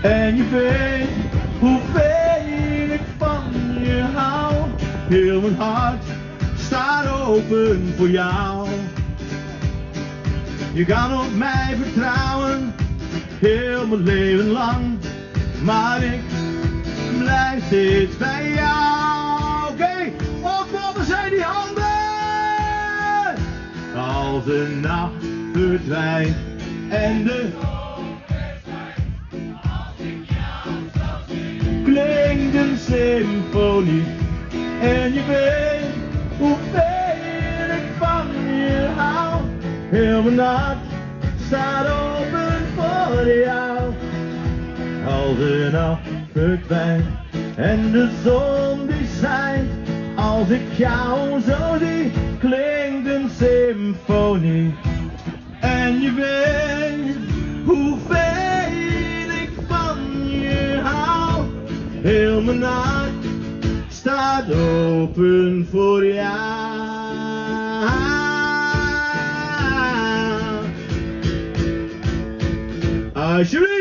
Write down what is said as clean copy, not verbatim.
En je weet hoeveel ik van je hou. Heel mijn hart staat open voor jou. Je kan op mij vertrouwen, heel mijn leven lang. Maar ik blijf steeds bij jou. Oké, opkomen zijn die handen. Als de nacht verdwijnt en de klinkt een symfonie. En je weet hoeveel ik van je hou. Heel mijn hart staat open voor jou. Als de nacht verdwijnt en de zon die schijnt. Als ik jou zo zie, klinkt een symfonie. En je weet hoeveel ik van je hou. Heel mijn hart staat open voor jou. Alsjeblieft.